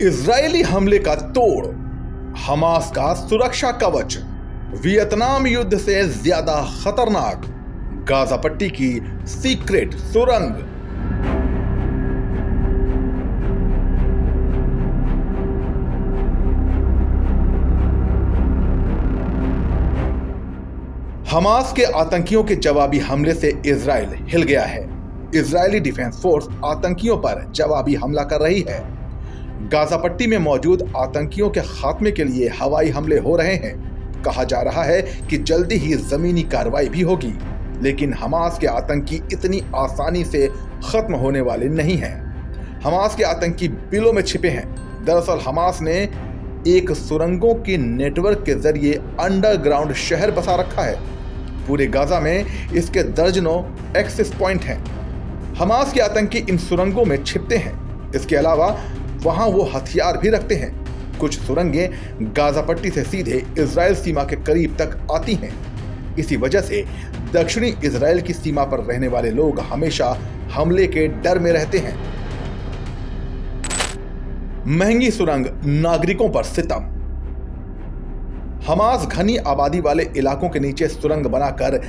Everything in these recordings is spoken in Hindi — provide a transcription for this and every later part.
इजरायली हमले का तोड़, हमास का सुरक्षा कवच, वियतनाम युद्ध से ज्यादा खतरनाक, गाजा पट्टी की सीक्रेट सुरंग। हमास के आतंकियों के जवाबी हमले से इजराइल हिल गया है। इजरायली डिफेंस फोर्स आतंकियों पर जवाबी हमला कर रही है। गाजा पट्टी में मौजूद आतंकियों के खात्मे के लिए हवाई हमले हो रहे हैं। कहा जा रहा है कि जल्दी ही जमीनी कार्रवाई भी होगी, लेकिन हमास के आतंकी इतनी आसानी से खत्म होने वाले नहीं हैं। हमास के आतंकी बिलों में छिपे हैं। दरअसल हमास ने एक सुरंगों के नेटवर्क के जरिए अंडरग्राउंड शहर बसा रखा है। पूरे गाजा में इसके दर्जनों एक्सेस पॉइंट हैं। हमास के आतंकी इन सुरंगों में छिपते हैं। इसके अलावा वहां वो हथियार भी रखते हैं। कुछ सुरंगें गाजा पट्टी से सीधे इजराइल सीमा के करीब तक आती हैं। इसी वजह से दक्षिणी इजराइल की सीमा पर रहने वाले लोग हमेशा हमले के डर में रहते हैं। महंगी सुरंग, नागरिकों पर सितम। हमास घनी आबादी वाले इलाकों के नीचे सुरंग बनाकर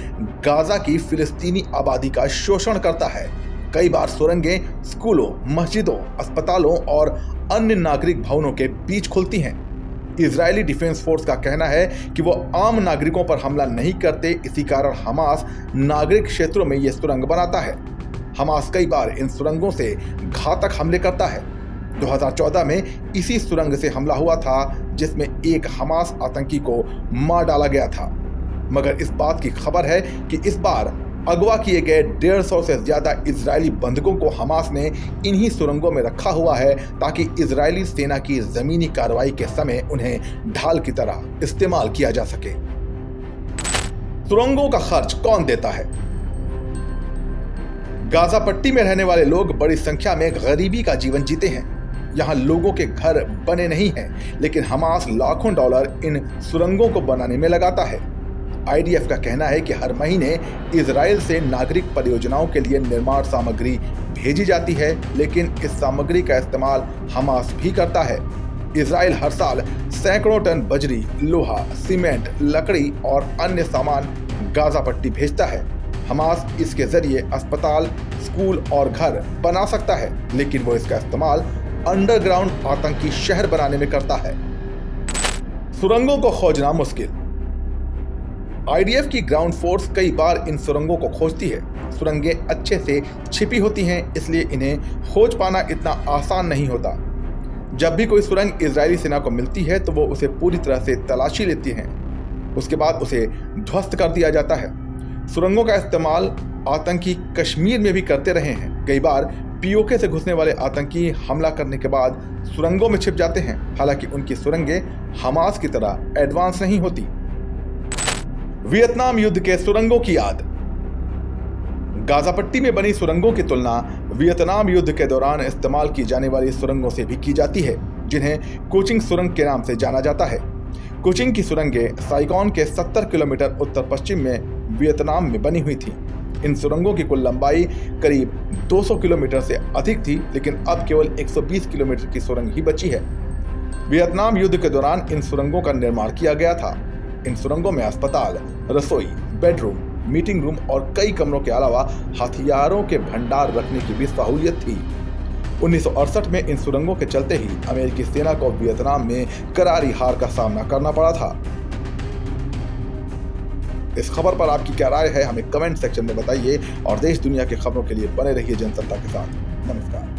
गाजा की फिलिस्तीनी आबादी का शोषण करता है। कई बार सुरंगें स्कूलों, मस्जिदों, अस्पतालों और अन्य नागरिक भवनों के बीच खुलती हैं। इजरायली डिफेंस फोर्स का कहना है कि वो आम नागरिकों पर हमला नहीं करते, इसी कारण हमास नागरिक क्षेत्रों में ये सुरंग बनाता है। हमास कई बार इन सुरंगों से घातक हमले करता है। 2014 में इसी सुरंग से हमला हुआ था, जिसमें एक हमास आतंकी को मार डाला गया था। मगर इस बात की खबर है कि इस बार अगवा किए गए 150 से ज्यादा इजरायली बंधकों को हमास ने इन्हीं सुरंगों में रखा हुआ है, ताकि इजरायली सेना की जमीनी कार्रवाई के समय उन्हें ढाल की तरह इस्तेमाल किया जा सके। सुरंगों का खर्च कौन देता है? गाजा पट्टी में रहने वाले लोग बड़ी संख्या में गरीबी का जीवन जीते हैं। यहाँ लोगों के घर बने नहीं हैं, लेकिन हमास लाखों डॉलर इन सुरंगों को बनाने में लगाता है। आईडीएफ का कहना है कि हर महीने इजराइल से नागरिक परियोजनाओं के लिए निर्माण सामग्री भेजी जाती है, लेकिन इस सामग्री का इस्तेमाल हमास भी करता है। इजराइल हर साल सैकड़ों टन बजरी, लोहा, सीमेंट, लकड़ी और अन्य सामान गाजा पट्टी भेजता है। हमास इसके जरिए अस्पताल, स्कूल और घर बना सकता है, लेकिन वो इसका इस्तेमाल अंडरग्राउंड आतंकी शहर बनाने में करता है। सुरंगों को खोजना मुश्किल। आईडीएफ की ग्राउंड फोर्स कई बार इन सुरंगों को खोजती है। सुरंगें अच्छे से छिपी होती हैं, इसलिए इन्हें खोज पाना इतना आसान नहीं होता। जब भी कोई सुरंग इजरायली सेना को मिलती है तो वो उसे पूरी तरह से तलाशी लेती हैं। उसके बाद उसे ध्वस्त कर दिया जाता है। सुरंगों का इस्तेमाल आतंकी कश्मीर में भी करते रहे हैं। कई बार पीओके से घुसने वाले आतंकी हमला करने के बाद सुरंगों में छिप जाते हैं। हालांकि उनकी सुरंगें हमास की तरह एडवांस नहीं होती। वियतनाम युद्ध के सुरंगों की याद। गाजा पट्टी में बनी सुरंगों की तुलना वियतनाम युद्ध के दौरान इस्तेमाल की जाने वाली सुरंगों से भी की जाती है, जिन्हें कुचिंग सुरंग के नाम से जाना जाता है। कुचिंग की सुरंगें साइगोन के 70 किलोमीटर उत्तर पश्चिम में वियतनाम में बनी हुई थी। इन सुरंगों की कुल लंबाई करीब 200 किलोमीटर से अधिक थी, लेकिन अब केवल 120 किलोमीटर की सुरंग ही बची है। वियतनाम युद्ध के दौरान इन सुरंगों का निर्माण किया गया था। इन सुरंगों में अस्पताल, रसोई, बेडरूम, मीटिंग रूम और कई कमरों के अलावा हथियारों के भंडार रखने की भी सहूलियत थी। 1968 में इन सुरंगों के चलते ही अमेरिकी सेना को वियतनाम में करारी हार का सामना करना पड़ा था। इस खबर पर आपकी क्या राय है, हमें कमेंट सेक्शन में बताइए और देश दुनिया की खबरों के लिए बने रहिए जनसत्ता के साथ। नमस्कार।